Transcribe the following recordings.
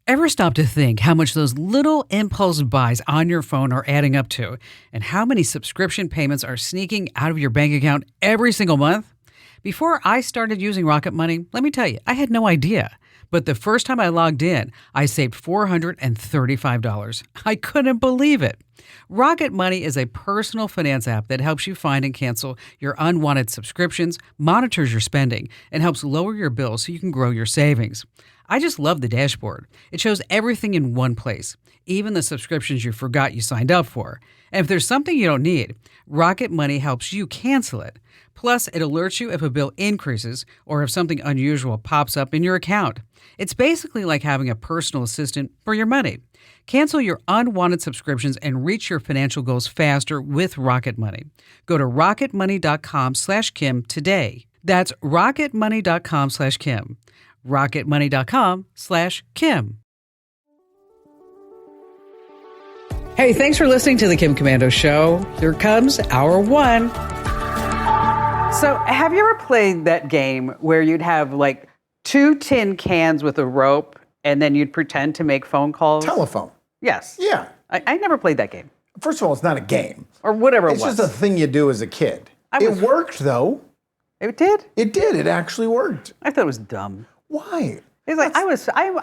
Ever stop to think how much those little impulse buys on your phone are adding up to, and how many subscription payments are sneaking out of your bank account every single month? Before I started using Rocket Money, let me tell you, I had no idea. But the first time I logged in, I saved $435. I couldn't believe it. Rocket Money is a personal finance app that helps you find and cancel your unwanted subscriptions, monitors your spending, and helps lower your bills so you can grow your savings. I just love the dashboard. It shows everything in one place, even the subscriptions you forgot you signed up for. And if there's something you don't need, Rocket Money helps you cancel it. Plus, it alerts you if a bill increases or if something unusual pops up in your account. It's basically like having a personal assistant for your money. Cancel your unwanted subscriptions and reach your financial goals faster with Rocket Money. Go to rocketmoney.com/Kim today. That's rocketmoney.com/Kim. rocketmoney.com/Kim. Hey, thanks for listening to the Kim Komando Show. Here comes hour one. So, have you ever played that game where you'd have like 2 tin cans with a rope and then you'd pretend to make phone calls? Telephone. Yes. Yeah. I never played that game. First of all, it's not a game. Or whatever it was. It's just a thing you do as a kid. It worked, though. It did? It did. It actually worked. I thought it was dumb. Why? It's like I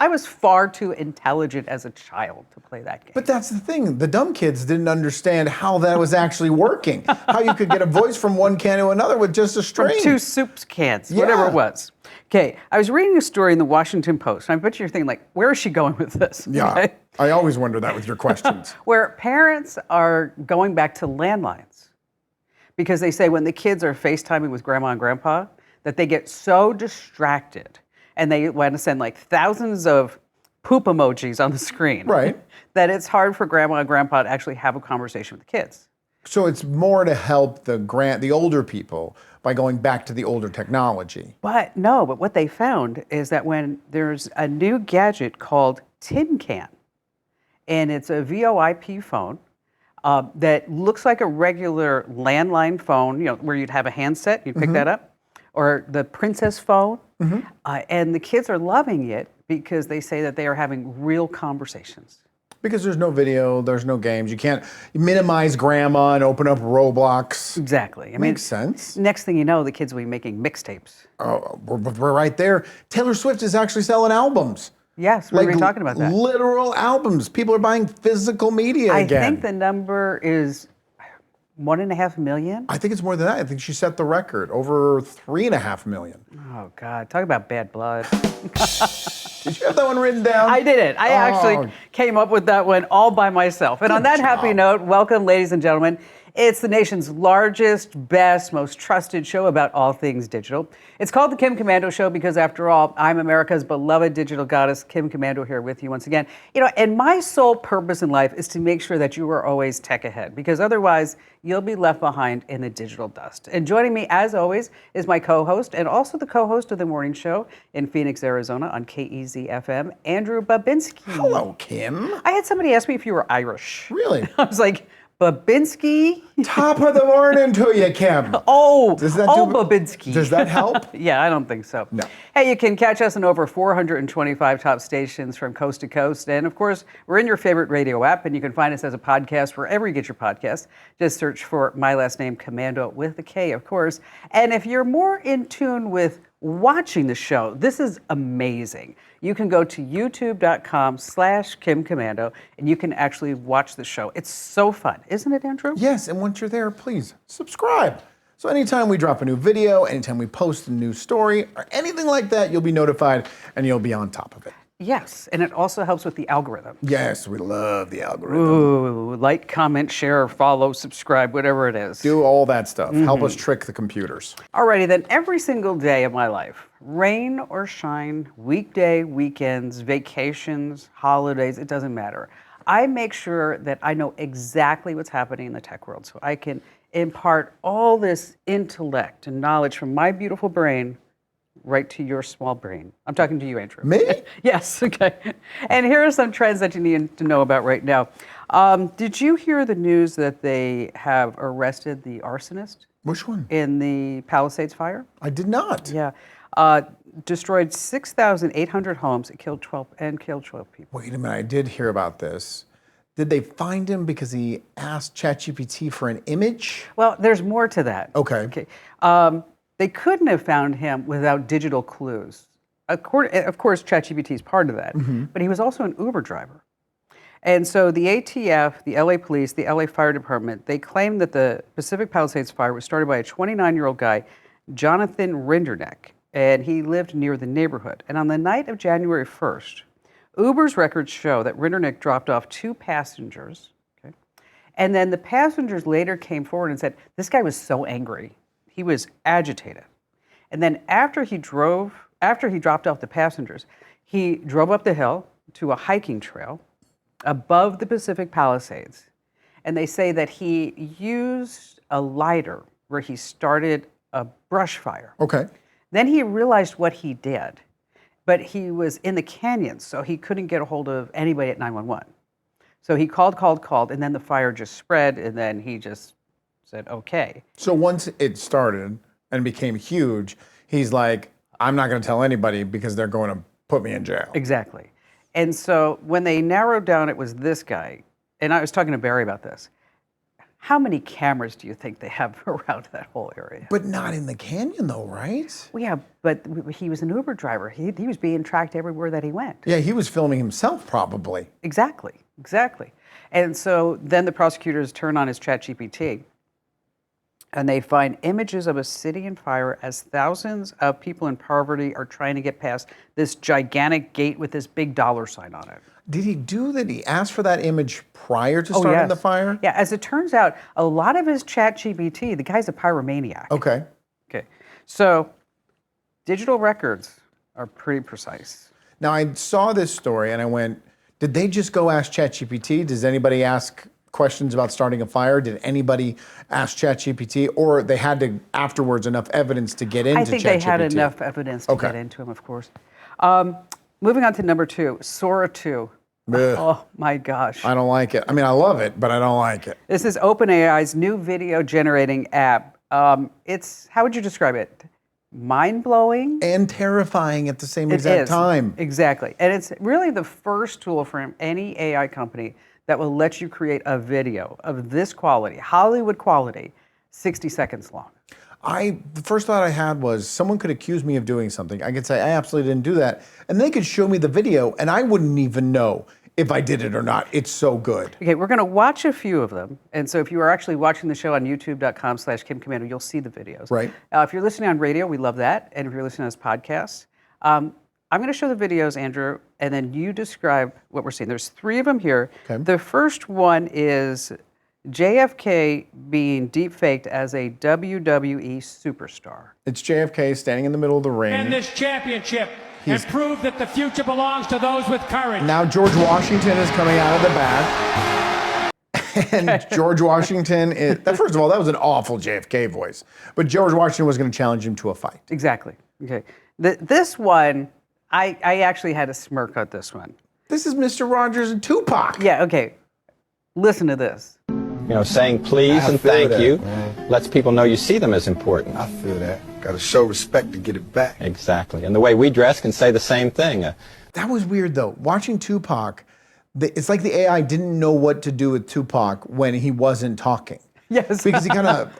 was far too intelligent as a child to play that game. But that's the thing. The dumb kids didn't understand how that was actually working. How you could get a voice from one can to another with just a string. From 2 soup cans, whatever it was. Okay, I was reading a story in the Washington Post, and I bet you're thinking, like, where is she going with this? Yeah, okay? I always wonder that with your questions. Where parents are going back to landlines because they say when the kids are FaceTiming with grandma and grandpa that they get so distracted and they want to send like thousands of poop emojis on the screen. Right. That it's hard for grandma and grandpa to actually have a conversation with the kids. So it's more to help the older people by going back to the older technology. But what they found is that when there's a new gadget called Tin Can, and it's a VoIP phone that looks like a regular landline phone, where you'd have a handset, you'd pick that up, or the princess phone. And the kids are loving it because they say that they are having real conversations. Because there's no video, there's no games. You can't minimize grandma and open up Roblox. Exactly. Makes sense. Next thing you know, the kids will be making mixtapes. Oh, we're right there. Taylor Swift is actually selling albums. Yes, we were talking about that. Literal albums. People are buying physical media again. I think the number is 1.5 million. I think it's more than that. I think she set the record, over 3.5 million. Oh, God. Talk about bad blood. Did you have that one written down? I didn't. I actually came up with that one all by myself. And on that happy note, welcome, ladies and gentlemen. It's the nation's largest, best, most trusted show about all things digital. It's called the Kim Komando Show because, after all, I'm America's beloved digital goddess, Kim Komando, here with you once again. And my sole purpose in life is to make sure that you are always tech ahead, because otherwise you'll be left behind in the digital dust. And joining me, as always, is my co-host and also the co-host of the morning show in Phoenix, Arizona on KEZ-FM, Andrew Babinski. Hello, Kim. I had somebody ask me if you were Irish. Really? I was like, Babinski? Top of the morning to you, Kim. Babinski. Does that help? Yeah, I don't think so. No. Hey, you can catch us on over 425 top stations from coast to coast. And of course, we're in your favorite radio app, and you can find us as a podcast wherever you get your podcasts. Just search for my last name, Komando, with a K, of course. And if you're more in tune with watching the show, this is amazing. You can go to youtube.com/Kim Komando and you can actually watch the show. It's so fun, isn't it, Andrew? Yes, and once you're there, please subscribe. So anytime we drop a new video, anytime we post a new story, or anything like that, you'll be notified and you'll be on top of it. Yes, and it also helps with the algorithm. Yes, we love the algorithm. Ooh, like, comment, share, follow, subscribe, whatever it is. Do all that stuff. Help us trick the computers. Alrighty then, every single day of my life, rain or shine, weekday, weekends, vacations, holidays, it doesn't matter. I make sure that I know exactly what's happening in the tech world so I can impart all this intellect and knowledge from my beautiful brain right to your small brain. I'm talking to you, Andrew. Me? Yes, okay. And here are some trends that you need to know about right now. Did you hear the news that they have arrested the arsonist? Which one? In the Palisades fire? I did not. Yeah. destroyed 6,800 homes. It killed 12 people. Wait a minute, I did hear about this. Did they find him because he asked ChatGPT for an image? Well, there's more to that. Okay. They couldn't have found him without digital clues. Of course, ChatGPT is part of that, but he was also an Uber driver. And so the ATF, the LA Police, the LA Fire Department, they claimed that the Pacific Palisades fire was started by a 29-year-old guy, Jonathan Rinderneck, and he lived near the neighborhood. And on the night of January 1st, Uber's records show that Rinderneck dropped off 2 passengers, okay? And then the passengers later came forward and said, this guy was so angry. He was agitated. And then after he dropped off the passengers, he drove up the hill to a hiking trail above the Pacific Palisades. And they say that he used a lighter where he started a brush fire. Okay. Then he realized what he did, but he was in the canyon, so he couldn't get a hold of anybody at 911. So he called, and then the fire just spread, and then he just said, okay. So once it started and became huge, he's like, I'm not going to tell anybody because they're going to put me in jail. Exactly. And so when they narrowed down it was this guy, and I was talking to Barry about this, how many cameras do you think they have around that whole area? But not in the canyon though, right? Well, yeah, but he was an Uber driver. He was being tracked everywhere that he went. Yeah, he was filming himself probably. Exactly. And so then the prosecutors turn on his ChatGPT, and they find images of a city in fire as thousands of people in poverty are trying to get past this gigantic gate with this big dollar sign on it. Did he do that? He asked for that image prior to starting the fire? Yeah, as it turns out, a lot of his ChatGPT, the guy's a pyromaniac. Okay. So digital records are pretty precise. Now, I saw this story and I went, did they just go ask ChatGPT? Does anybody ask questions about starting a fire? Did anybody ask ChatGPT, or they had to afterwards enough evidence to get into ChatGPT? I think they had enough evidence to get into him, of course. Moving on to number 2, Sora 2. Ugh. Oh my gosh. I don't like it. I mean, I love it, but I don't like it. This is OpenAI's new video generating app. It's, how would you describe it? Mind-blowing? And terrifying at the same exact time. Exactly. And it's really the first tool from any AI company that will let you create a video of this quality, Hollywood quality, 60 seconds long. The first thought I had was someone could accuse me of doing something. I could say, I absolutely didn't do that. And they could show me the video and I wouldn't even know if I did it or not. It's so good. Okay, we're gonna watch a few of them. And so if you are actually watching the show on youtube.com/KimCommander, you'll see the videos. Right. If you're listening on radio, we love that. And if you're listening as podcasts, I'm going to show the videos, Andrew, and then you describe what we're seeing. There's 3 of them here. Okay. The first one is JFK being deepfaked as a WWE superstar. It's JFK standing in the middle of the ring. And this championship and prove that the future belongs to those with courage. Now George Washington is coming out of the back. And George Washington is, first of all, that was an awful JFK voice. But George Washington was going to challenge him to a fight. Exactly. Okay. This one, I actually had a smirk at this one. This is Mr. Rogers and Tupac. Yeah, okay. Listen to this. You know, saying please and thank you lets people know you see them as important. I feel that. Got to show respect to get it back. Exactly. And the way we dress can say the same thing. That was weird, though. Watching Tupac, it's like the AI didn't know what to do with Tupac when he wasn't talking. Yes. Because he kind of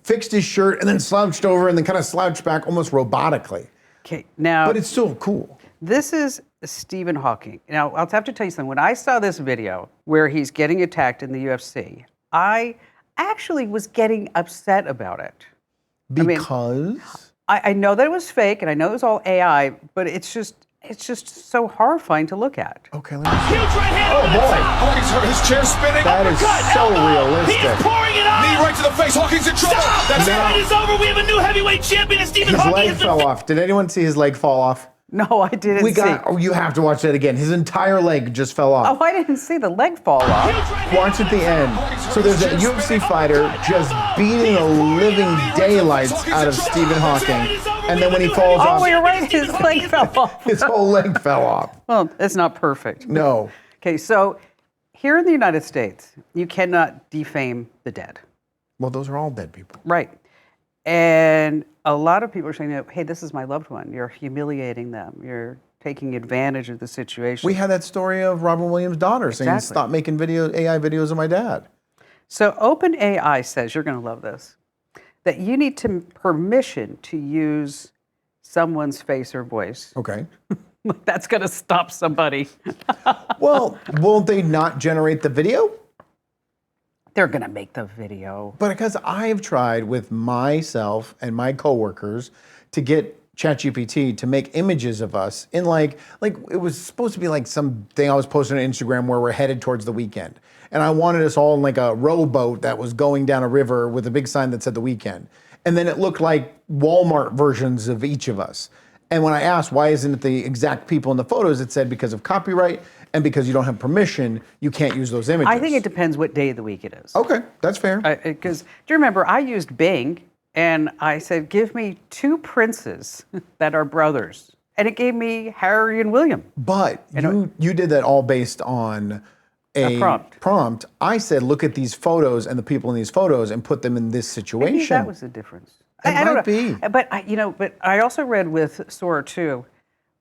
fixed his shirt and then slouched over and then kind of slouched back almost robotically. Okay, now. But it's still cool. This is Stephen Hawking. Now, I'll have to tell you something. When I saw this video where he's getting attacked in the UFC, I actually was getting upset about it. Because? I know that it was fake, and I know it was all AI, but it's just so horrifying to look at. Okay, let me see. Huge right hand over the top. Hawkins hurt his chair spinning. That is so realistic. He's pouring it on. Knee right to the face. Hawkins in trouble. Stop! That's The it. fight is over. We have a new heavyweight champion, and Stephen His Hawking leg is the fell off. Did anyone see his leg fall off? No, I didn't see. Oh, you have to watch that again. His entire leg just fell off. Oh, I didn't see the leg fall off. Watch at the end. So there's a UFC fighter just beating the living daylights out of Stephen Hawking. And then when he falls off, Oh, you're right. His leg fell off. his whole leg fell off. Well, it's not perfect. No. Okay, so here in the United States, you cannot defame the dead. Well, those are all dead people. Right. And a lot of people are saying, hey, this is my loved one. You're humiliating them. You're taking advantage of the situation. We had that story of Robin Williams' daughter saying, Exactly. stop making AI videos of my dad. So OpenAI says, you're going to love this, that you need permission to use someone's face or voice. Okay. That's going to stop somebody. Well, won't they not generate the video? They're going to make the video. But because I have tried with myself and my coworkers to get ChatGPT to make images of us in like it was supposed to be like something I was posting on Instagram where we're headed towards the weekend. And I wanted us all in like a rowboat that was going down a river with a big sign that said the weekend. And then it looked like Walmart versions of each of us. And when I asked why isn't it the exact people in the photos, it said because of copyright and because you don't have permission, you can't use those images. I think it depends what day of the week it is. Okay, that's fair. Because do you remember I used Bing and I said, give me 2 princes that are brothers. And it gave me Harry and William. But you did that all based on a prompt. I said, look at these photos and the people in these photos and put them in this situation. Maybe that was the difference. It might be. But I also read with Sora 2,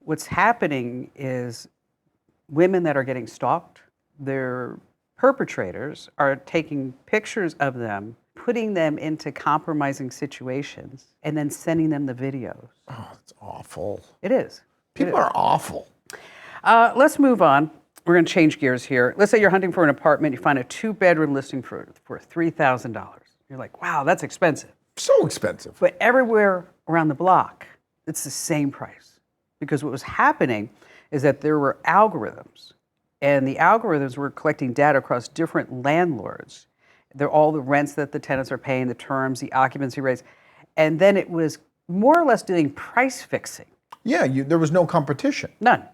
what's happening is women that are getting stalked, their perpetrators are taking pictures of them, putting them into compromising situations, and then sending them the videos. Oh, that's awful. It is. People are awful. Let's move on. We're going to change gears here. Let's say you're hunting for an apartment. You find a 2-bedroom listing for $3,000. You're like, wow, that's expensive. So expensive. But everywhere around the block, it's the same price. Because what was happening is that there were algorithms, and the algorithms were collecting data across different landlords. They're all the rents that the tenants are paying, the terms, the occupancy rates. And then it was more or less doing price fixing. Yeah, there was no competition. None.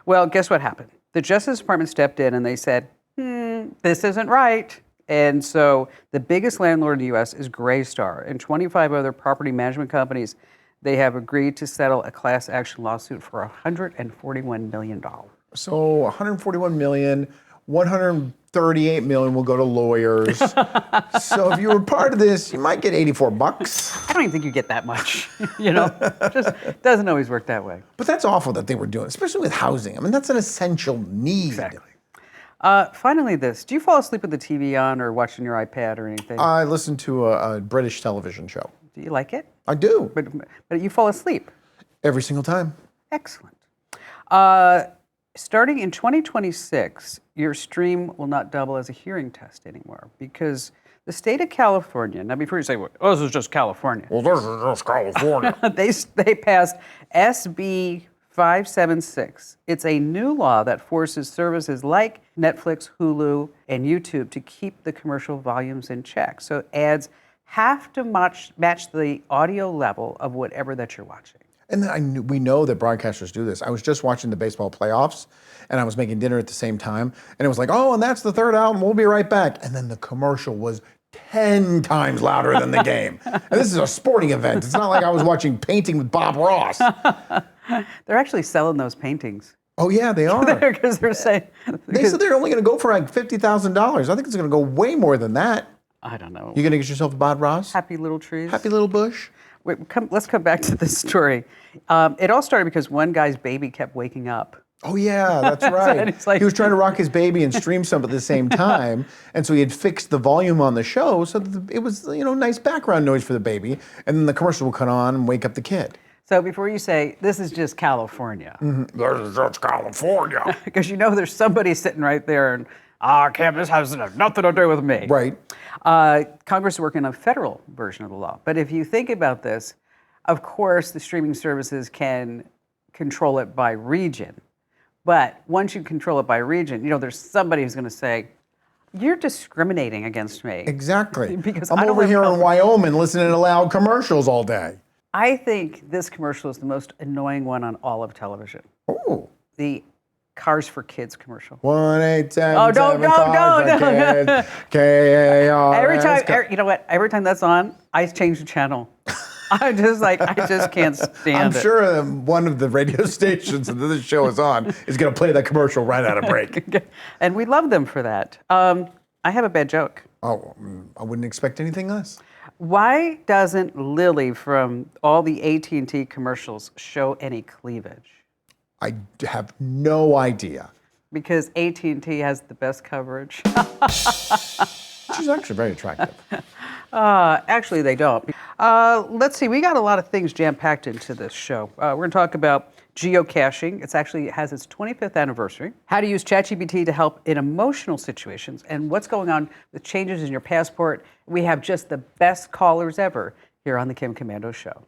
Well, guess what happened? The Justice Department stepped in and they said, this isn't right. And so the biggest landlord in the U.S. is Greystar, and 25 other property management companies. They have agreed to settle a class action lawsuit for $141 million. So 141 million, 138 million will go to lawyers. So if you were part of this, you might get $84. I don't even think you get that much. Just doesn't always work that way. But that's awful that they were doing, especially with housing. I mean, that's an essential need. Exactly. Finally, this. Do you fall asleep with the TV on or watching your iPad or anything? I listen to a British television show. Do you like it? I do. But you fall asleep? Every single time. Excellent. Starting in 2026, your stream will not double as a hearing test anymore because the state of California, now before you say, oh, this is just California. Well, this is just California. They passed SB 576. It's a new law that forces services like Netflix, Hulu, and YouTube to keep the commercial volumes in check. So ads have to match the audio level of whatever that you're watching. And then we know that broadcasters do this. I was just watching the baseball playoffs, and I was making dinner at the same time, and it was like, oh, and that's the third out, and we'll be right back. And then the commercial was 10 times louder than the game. And this is a sporting event. It's not like I was watching Painting with Bob Ross. They're actually selling those paintings. Oh, yeah, they are. Because they're saying... They said they're only going to go for like $50,000. I think it's going to go way more than that. I don't know. You going to get yourself a Bob Ross? Happy little trees. Happy little bush? Wait, let's come back to this story. It all started because one guy's baby kept waking up. Oh, yeah, that's right. He was trying to rock his baby and stream some at the same time. And so he had fixed the volume on the show so that it was, nice background noise for the baby. And then the commercial will come on and wake up the kid. So before you say, this is just California. Mm-hmm. This is just California. Because there's somebody sitting right there and, Kim, this has nothing to do with me. Right. Congress is working on a federal version of the law. But if you think about this, of course, the streaming services can control it by region. But once you control it by region, there's somebody who's going to say, you're discriminating against me. Exactly. Because I'm over here in Wyoming listening to loud commercials all day. I think this commercial is the most annoying one on all of television. Oh. The Cars for Kids commercial. 1-877 Oh, don't. K-A-R-S. Every time that's on, I change the channel. I just can't stand I'm it. sure one of the radio stations that this show is on is going to play that commercial right out of break. And we love them for that. I have a bad joke. Oh, I wouldn't expect anything less. Why doesn't Lily from all the AT&T commercials show any cleavage? I have no idea. Because AT&T has the best coverage. She's actually very attractive. Actually, they don't. Let's see. We got a lot of things jam-packed into this show. We're going to talk about geocaching. It has its 25th anniversary. How to use ChatGPT to help in emotional situations, and what's going on with changes in your passport. We have just the best callers ever here on the Kim Commando Show.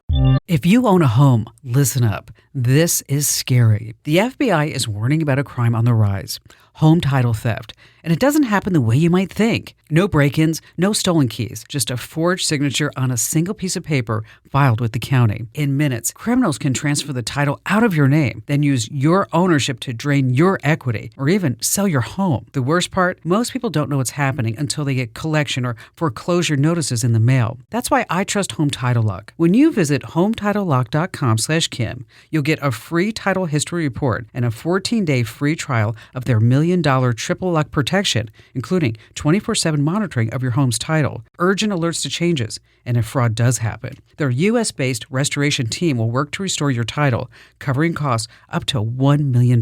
If you own a home, listen up. This is scary. The FBI is warning about a crime on the rise: home title theft. And it doesn't happen the way you might think. No break-ins, no stolen keys, just a forged signature on a single piece of paper filed with the county. In minutes, criminals can transfer the title out of your name, then use your ownership to drain your equity or even sell your home. The worst part, most people don't know what's happening until they get collection or foreclosure notices in the mail. That's why I trust Home Title Lock. When you visit HometitleLock.com/Kim, you'll get a free title history report and a 14-day free trial of their $1 million triple lock protection, including 24/7 monitoring of your home's title, urgent alerts to changes, and if fraud does happen. Their U.S.-based restoration team will work to restore your title, covering costs up to $1 million.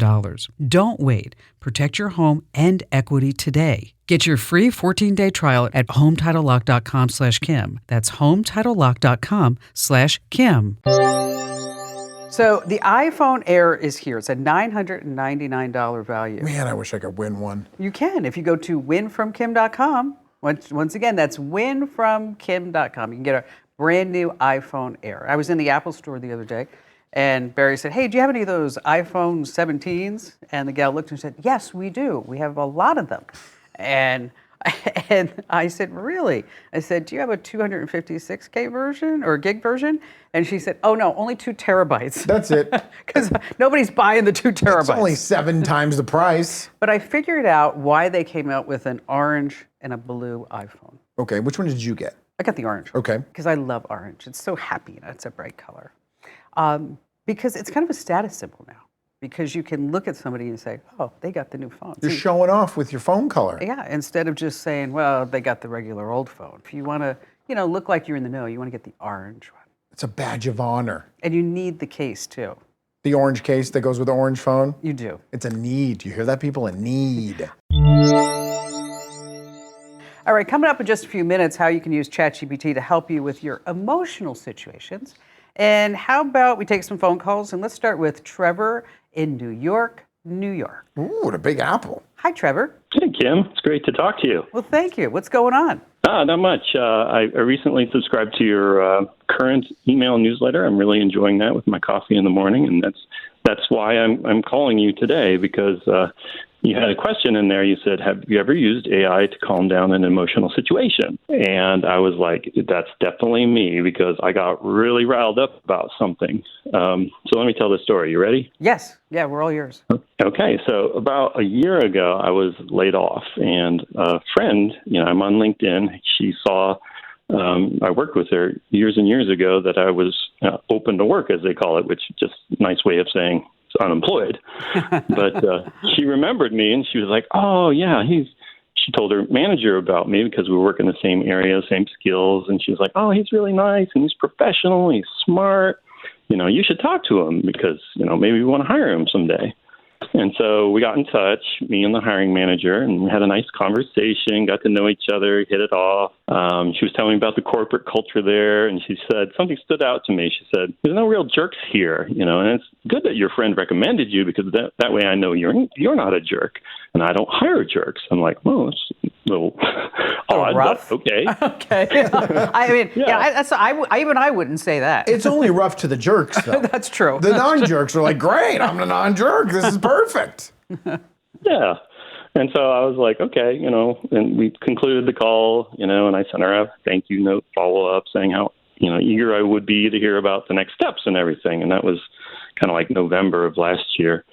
Don't wait. Protect your home and equity today. Get your free 14-day trial at HometitleLock.com/Kim. That's HometitleLock.com/Kim. So the iPhone Air is here. It's a $999 value. Man, I wish I could win one. You can if you go to winfromkim.com. Once again, that's winfromkim.com. You can get a brand new iPhone Air. I was in the Apple store the other day, and Barry said, "Hey, do you have any of those iPhone 17s?" And the gal looked and said, "Yes, we do. We have a lot of them." And I said, "Really?" I said, "Do you have a 256K version or gig version?" And she said, "Oh no, only 2 terabytes." That's it. Because nobody's buying the 2 terabytes. It's only 7 times the price. But I figured out why they came out with an orange and a blue iPhone. Okay, which one did you get? I got the orange. Okay. Because I love orange. It's so happy, it's a bright color. Because it's kind of a status symbol now. Because you can look at somebody and say, "Oh, they got the new phone." You're showing off with your phone color. Yeah, instead of just saying, "Well, they got the regular old phone." If you want to, look like you're in the know, you want to get the orange one. It's a badge of honor. And you need the case too. The orange case that goes with the orange phone? You do. It's a need. You hear that, people? A need. All right, coming up in just a few minutes, how you can use ChatGPT to help you with your emotional situations. And how about we take some phone calls, and let's start with Trevor in New York, New York. Ooh, the Big Apple. Hi, Trevor. Hey, Kim. It's great to talk to you. Well, thank you. What's going on? Not much. I recently subscribed to your current email newsletter. I'm really enjoying that with my coffee in the morning, and that's why I'm calling you today, because you had a question in there. You said, "Have you ever used AI to calm down an emotional situation?" And I was like, that's definitely me, because I got really riled up about something. So let me tell the story. You ready? Yes. Yeah, we're all yours. Okay. So about a year ago, I was laid off, and a friend, I'm on LinkedIn. She saw, I worked with her years and years ago, that I was open to work, as they call it, which is just a nice way of saying unemployed. But she remembered me, and she was like, "Oh yeah, she told her manager about me, because we work in the same area, same skills, and she was like, "Oh, he's really nice, and he's professional, he's smart. You should talk to him, because maybe we want to hire him someday." And so we got in touch, me and the hiring manager, and we had a nice conversation, got to know each other, hit it off. She was telling me about the corporate culture there, and she said, something stood out to me. She said, "There's no real jerks here, and it's good that your friend recommended you, because that way I know you're not a jerk, and I don't hire jerks." I'm like, "Well, it's a little odd, rough. but okay." Okay. I mean, yeah, I wouldn't say that. It's only rough to the jerks, though. That's true. The non-jerks are like, "Great, I'm a non-jerk. This is perfect." Yeah. And so I was like, okay, and we concluded the call, and I sent her a thank you note follow-up saying how, eager I would be to hear about the next steps and everything. And that was kind of like November of last year,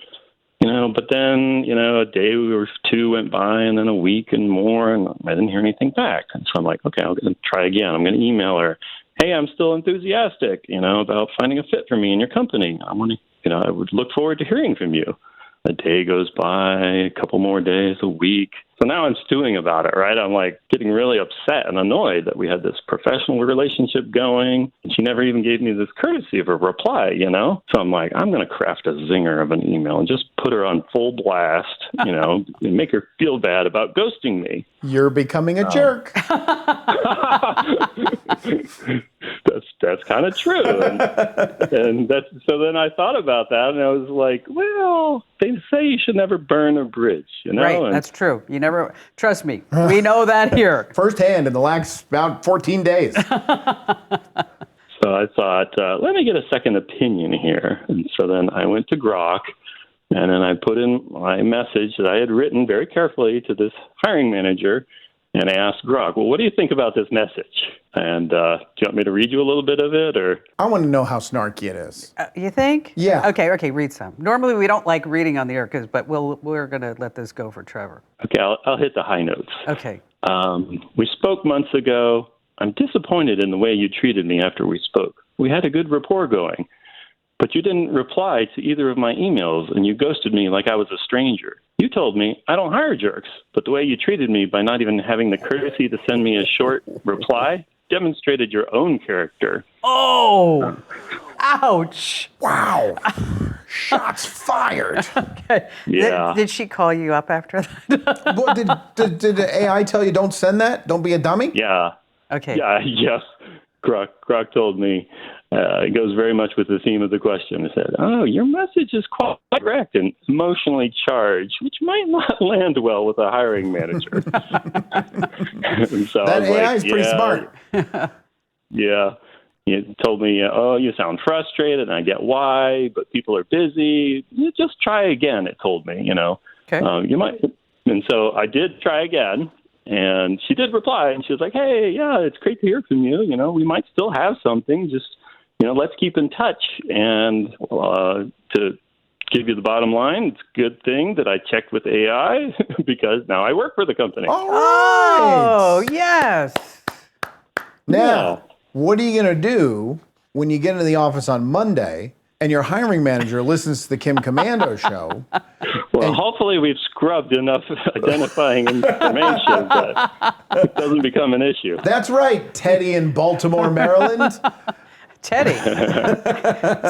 but then, a day or 2 went by, and then a week and more, and I didn't hear anything back. And so I'm like, okay, I'm going to try again. I'm going to email her. "Hey, I'm still enthusiastic, about finding a fit for me in your company. I would look forward to hearing from you." A day goes by, a couple more days, a week. So now I'm stewing about it, right? I'm like getting really upset and annoyed that we had this professional relationship going, and she never even gave me this courtesy of a reply, you know? So I'm like, I'm going to craft a zinger of an email and just put her on full blast, you know, and make her feel bad about ghosting me. You're becoming a jerk. That's kind of true. And that's, so then I thought about that, and I was like, well, they say you should never burn a bridge, you know? Right, that's true. You never, trust me, we know that here. Firsthand in the last about 14 days. So I thought, let me get a second opinion here. And so then I went to Grok, and then I put in my message that I had written very carefully to this hiring manager, and I asked Grok, well, what do you think about this message? And do you want me to read you a little bit of it, or? I want to know how snarky it is. You think? Yeah. Okay, read some. Normally we don't like reading on the air, but we're going to let this go for Trevor. Okay, I'll hit the high notes. Okay. We spoke months ago. I'm disappointed in the way you treated me after we spoke. We had a good rapport going, but you didn't reply to either of my emails, and you ghosted me like I was a stranger. You told me I don't hire jerks, but the way you treated me by not even having the courtesy to send me a short reply demonstrated your own character. Oh, ouch. Wow. Shots fired. Okay. Yeah. Did she call you up after that? What, did the AI tell you don't send that? Don't be a dummy? Yeah. Okay. Yeah, yes. Grok told me, it goes very much with the theme of the question. It said, oh, your message is quite direct and emotionally charged, which might not land well with a hiring manager. And so That I was AI like, is pretty smart. Yeah. You told me, oh, you sound frustrated, and I get why, but people are busy. You just try again, it told me, you know. Okay. You might. And so I did try again. And she did reply, and she was like, hey, yeah, it's great to hear from you. You know, we might still have something. Just, you know, let's keep in touch. And to give you the bottom line, it's a good thing that I checked with AI because now I work for the company. All right. Oh, yes. Now, what are you going to do when you get into the office on Monday and your hiring manager listens to the Kim Commando show? Well, hopefully we've scrubbed enough identifying information that it doesn't become an issue. That's right, Teddy in Baltimore, Maryland. Teddy.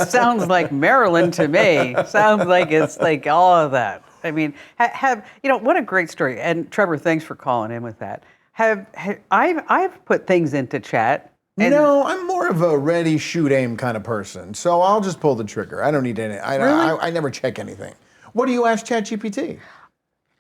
Sounds like Maryland to me. Sounds like it's like all of that. I mean, what a great story. And Trevor, thanks for calling in with that. I've put things into chat. No, I'm more of a ready, shoot, aim kind of person. So I'll just pull the trigger. I don't need any. I never check anything. What do you ask ChatGPT?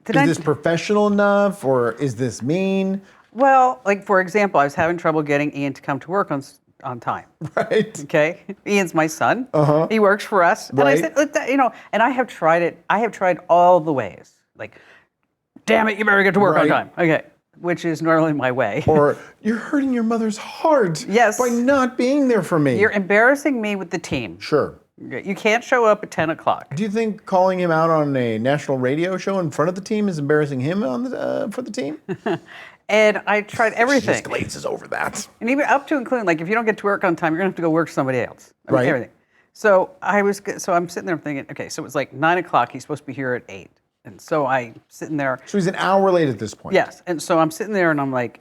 Is this professional enough, or is this mean? Well, like for example, I was having trouble getting Ian to come to work on time. Right. Okay. Ian's my son. He works for us. And Right. I said, and I have tried it. I have tried all the ways. Like, damn it, you better get to work on time. Okay. Which is normally my way. Or you're hurting your mother's heart by not being there for me. You're embarrassing me with the team. Sure. You can't show up at 10 o'clock. Do you think calling him out on a national radio show in front of the team is embarrassing him for the team? And I tried everything. She just glazes over that. And even up to including, like, if you don't get to work on time, you're going to have to go work for somebody else. I mean, Right. everything. So I'm sitting there thinking, okay, so it was like 9 o'clock. He's supposed to be here at 8. And so I'm sitting there. So he's an hour late at this point. Yes. And so I'm sitting there and I'm like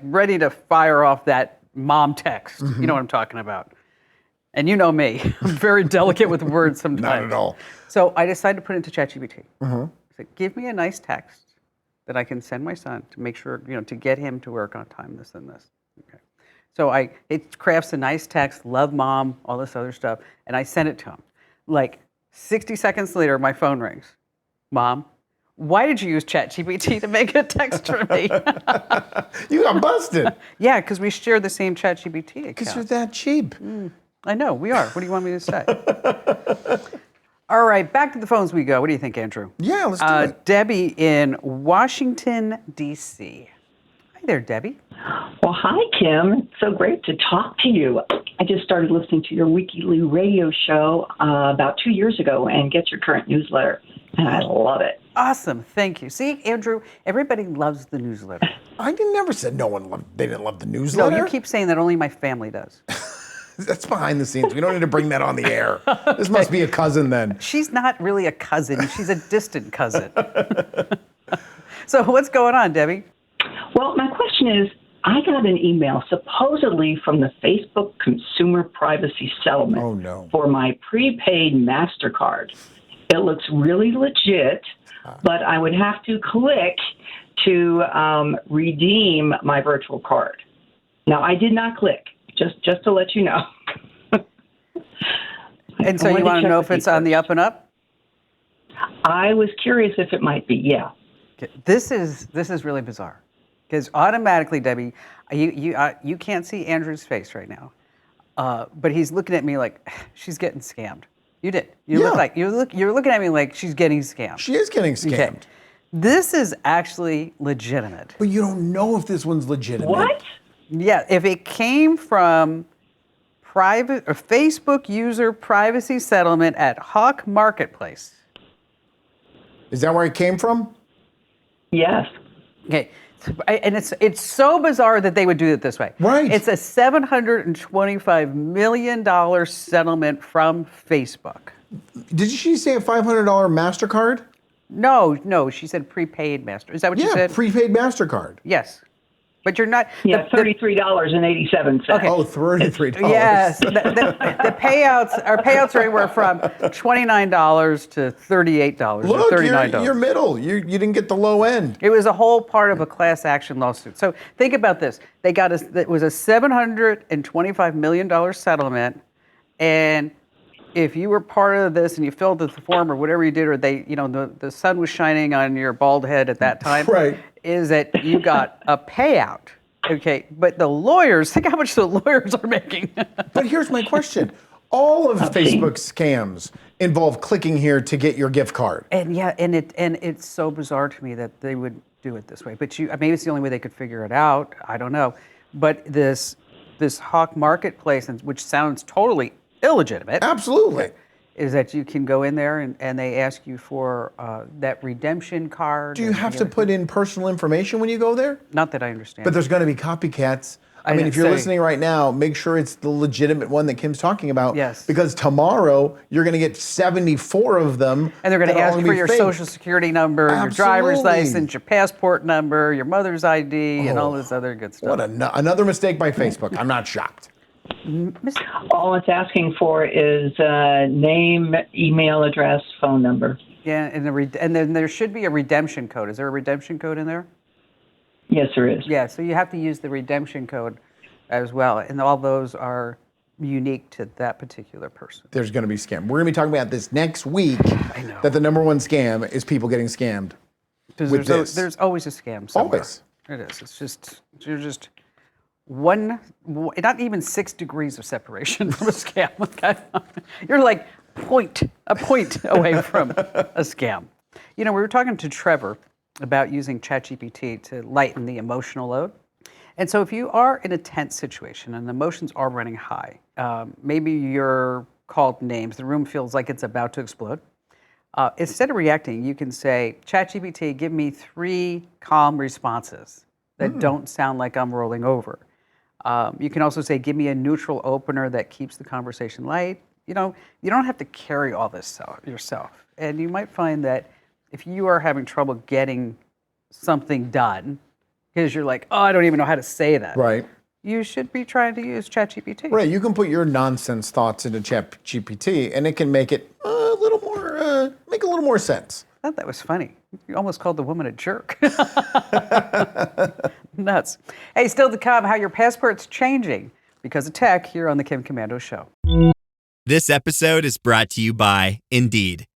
ready to fire off that mom text. You know what I'm talking about. And you know me, I'm very delicate with words sometimes. Not at all. So I decided to put it into ChatGPT. I said, give me a nice text that I can send my son to make sure, to get him to work on time, this and this. Okay. So it crafts a nice text, love mom, all this other stuff, and I sent it to him. Like 60 seconds later, my phone rings. Mom, why did you use ChatGPT to make a text for me? You got busted. Yeah, because we share the same ChatGPT account. Because you're that cheap. I know, we are. What do you want me to say? All right, back to the phones we go. What do you think, Andrew? Yeah, let's do it. Debbie in Washington, D.C. Hi there, Debbie. Well, hi, Kim. It's so great to talk to you. I just started listening to your weekly radio show about 2 years ago and get your current newsletter, and I love it. Awesome. Thank you. See, Andrew, everybody loves the newsletter. I never said they didn't love the newsletter. No, you keep saying that only my family does. That's behind the scenes. We don't need to bring that on the air. This must be a cousin then. She's not really a cousin. She's a distant cousin. So what's going on, Debbie? Well, my question is, I got an email supposedly from the Facebook Consumer Privacy Settlement for my prepaid MasterCard. It looks really legit, but I would have to click to redeem my virtual card. Now, I did not click, just to let you know. And so you want to know if it's on the up and up? I was curious if it might be, yeah. This is really bizarre. Because automatically, Debbie, you can't see Andrew's face right now, but he's looking at me like she's getting scammed. You did. You're looking at me like she's getting scammed. She is getting scammed. Okay. This is actually legitimate. But you don't know if this one's legitimate. What? Yeah, if it came from private or Facebook user privacy settlement at Hawk Marketplace. Is that where it came from? Yes. Okay. And it's so bizarre that they would do it this way. Right. It's a $725 million settlement from Facebook. Did she say a $500 MasterCard? No, she said prepaid master. Is that what you said? Yeah, prepaid MasterCard. Yes. But you're not. Yeah, $33.87. Okay. Oh, $33. Yes. The payouts, our payouts are anywhere from $29 to $38 Look, or $39. you're middle. You didn't get the low end. It was a whole part of a class action lawsuit. So think about this. It was a $725 million settlement, and if you were part of this and you filled out the form or whatever you did, or the sun was shining on your bald head at that time, right, is that you got a payout. Okay, but the lawyers, think how much the lawyers are making. But here's my question. All of Facebook's scams involve clicking here to get your gift card. And it's so bizarre to me that they would do it this way. But maybe it's the only way they could figure it out. I don't know. But this Hawk Marketplace, which sounds totally illegitimate. Absolutely. Is that you can go in there and they ask you for that redemption card. Do you have to put in personal information when you go there? Not that I understand. But there's going to be copycats. I mean, if you're listening right now, make sure it's the legitimate one that Kim's talking about. Yes. Because tomorrow you're going to get 74 of them. And they're going to ask for your social security number, your driver's license, your passport number, your mother's ID, and all this other good stuff. What another mistake by Facebook. I'm not shocked. All it's asking for is name, email address, phone number. Yeah, and then there should be a redemption code. Is there a redemption code in there? Yes, there is. Yeah, so you have to use the redemption code as well, and all those are unique to that particular person. There's going to be scam. We're going to be talking about this next week. I know. That the number one scam is people getting scammed. With this. There's always a scam somewhere. Always. It is. You're just one, not even 6 degrees of separation from a scam. Okay? You're like a point away from a scam. We were talking to Trevor about using ChatGPT to lighten the emotional load. And so if you are in a tense situation and emotions are running high, maybe you're called names, the room feels like it's about to explode. Instead of reacting, you can say, ChatGPT, give me 3 calm responses that don't sound like I'm rolling over. You can also say, give me a neutral opener that keeps the conversation light. You don't have to carry all this yourself. And you might find that if you are having trouble getting something done, because you're like, I don't even know how to say that. Right. You should be trying to use ChatGPT. Right. You can put your nonsense thoughts into ChatGPT, and it can make it a little more sense. I thought that was funny. You almost called the woman a jerk. Nuts. Hey, still to come, how your passport's changing because of tech here on the Kim Commando Show. This episode is brought to you by Indeed.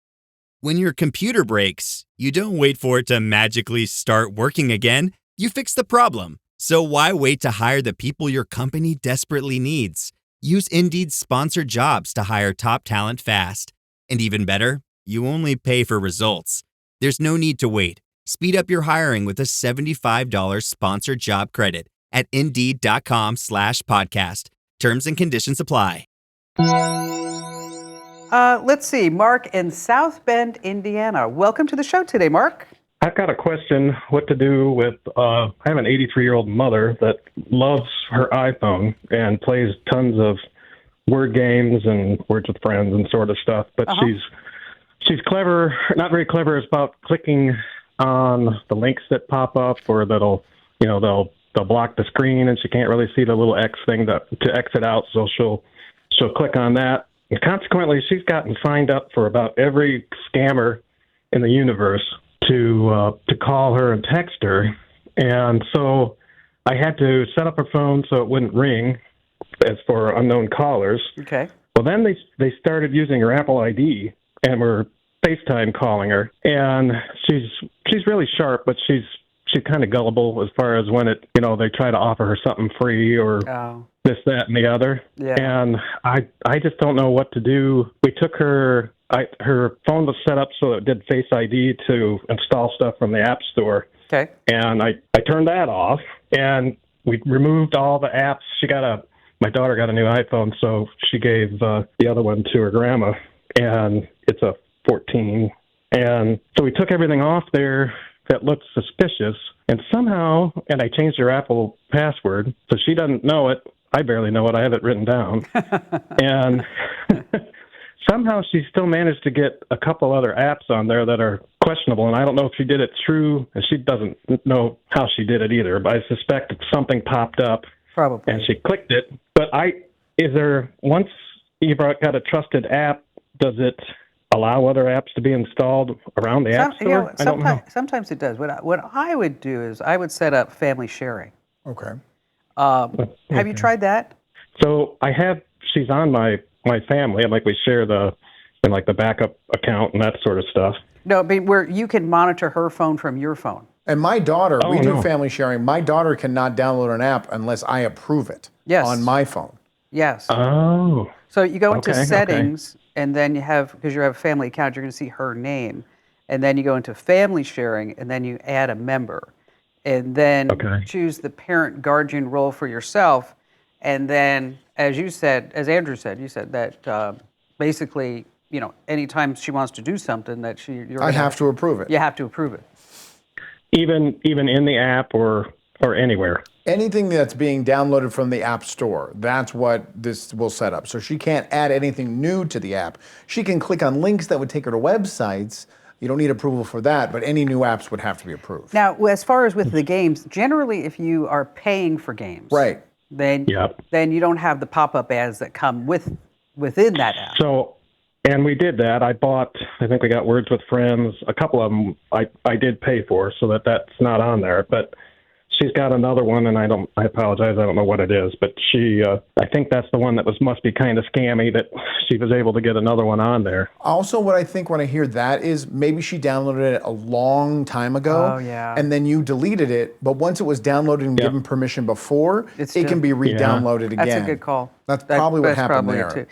When your computer breaks, you don't wait for it to magically start working again. You fix the problem. So why wait to hire the people your company desperately needs? Use Indeed's sponsored jobs to hire top talent fast. And even better, you only pay for results. There's no need to wait. Speed up your hiring with a $75 sponsored job credit at Indeed.com/podcast. Terms and conditions apply. Let's see, Mark in South Bend, Indiana. Welcome to the show today, Mark. I've got a question what to do with, I have an 83-year-old mother that loves her iPhone and plays tons of word games and words with friends and sort of stuff. But she's clever, not very clever about clicking on the links that pop up, or they'll block the screen and she can't really see the little X thing to exit out. So she'll click on that. And consequently, she's gotten signed up for about every scammer in the universe to call her and text her. And so I had to set up her phone so it wouldn't ring as for unknown callers. Okay. Well, then they started using her Apple ID and were FaceTime calling her. And she's really sharp, but she's kind of gullible as far as when they try to offer her something free or this, that, and the other. Yeah. And I just don't know what to do. We took her phone was set up so it did Face ID to install stuff from the App Store. Okay. And I turned that off, and we removed all the apps. My daughter got a new iPhone, so she gave the other one to her grandma, and it's a 14. And so we took everything off there that looked suspicious, and somehow, and I changed her Apple password, so she doesn't know it. I barely know it. I have it written down. And somehow she still managed to get a couple other apps on there that are questionable, and I don't know if she did it through, and she doesn't know how she did it either, but I suspect something popped up. Probably. And she clicked it. But once you've got a trusted app, does it allow other apps to be installed around the App Store? I don't know. Sometimes it does. What I would do is I would set up family sharing. Okay. Have you tried that? So she's on my family, and we share the backup account and that sort of stuff. No, but where you can monitor her phone from your phone. And my daughter, we do family sharing. My daughter cannot download an app unless I approve it on my phone. Yes. Oh. So you go into settings, and then because you have a family account, you're going to see her name. And then you go into family sharing, and then you add a member. And then choose the parent guardian role for yourself. And then, as Andrew said, you said that basically, anytime she wants to do something that I have to approve it. You have to approve it. Even in the app or anywhere. Anything that's being downloaded from the App Store, that's what this will set up. So she can't add anything new to the app. She can click on links that would take her to websites. You don't need approval for that, but any new apps would have to be approved. Now, as far as with the games, generally if you are paying for games, then you don't have the pop-up ads that come within that app. So, and we did that. I think we got Words with Friends. A couple of them I did pay for, so that's not on there. But she's got another one, and I apologize, I don't know what it is. But I think that's the one that must be kind of scammy, that she was able to get another one on there. Also, what I think when I hear that is maybe she downloaded it a long time ago. Oh, yeah. And then you deleted it. But once it was downloaded and given permission before, it can be re-downloaded again. That's a good call. That's probably what happened there. Too.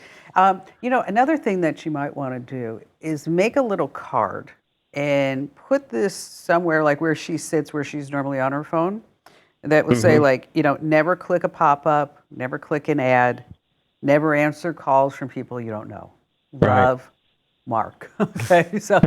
Another thing that you might want to do is make a little card and put this somewhere like where she sits, where she's normally on her phone. That would say never click a pop-up, never click an ad, never answer calls from people you don't know. Love, Mark. Okay, so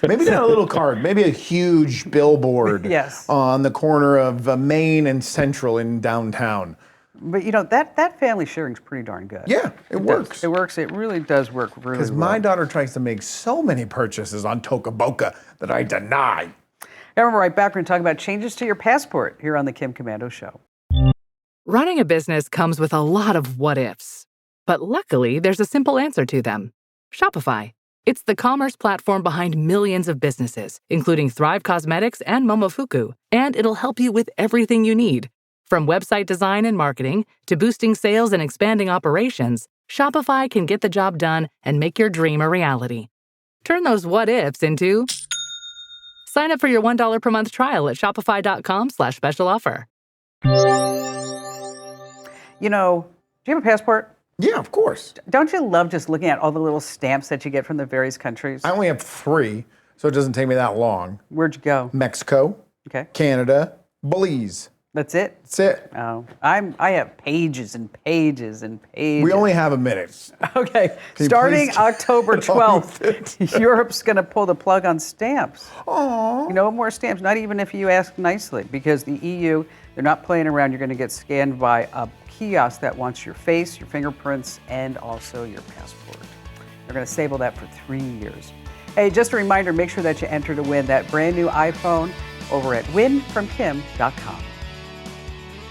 maybe not a little card, maybe a huge billboard on the corner of Main and Central in downtown. But that family sharing is pretty darn good. Yeah, it works. It works. It really does work really well. Because my daughter tries to make so many purchases on Toca Boca that I deny. Now we're right back. We're going to talk about changes to your passport here on the Kim Komando Show. Running a business comes with a lot of what-ifs. But luckily, there's a simple answer to them. Shopify. It's the commerce platform behind millions of businesses, including Thrive Cosmetics and Momofuku. And it'll help you with everything you need. From website design and marketing to boosting sales and expanding operations, Shopify can get the job done and make your dream a reality. Turn those what-ifs into... Sign up for your $1 per month trial at shopify.com/special offer. Do you have a passport? Yeah, of course. Don't you love just looking at all the little stamps that you get from the various countries? I only have 3, so it doesn't take me that long. Where'd you go? Mexico, Canada, Belize. That's it? That's it. Oh, I have pages and pages and pages. We only have a minute. Okay, Can you starting please October get on with 12th, Europe's going to pull the plug on stamps. Aww. No more stamps, not even if you ask nicely, because the EU, they're not playing around. You're going to get scanned by a kiosk that wants your face, your fingerprints, and also your passport. They're going to save all that for 3 years. Hey, just a reminder, make sure that you enter to win that brand new iPhone over at winfromkim.com.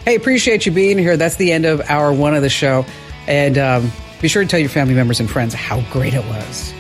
Hey, appreciate you being here. That's the end of hour one of the show. And be sure to tell your family members and friends how great it was.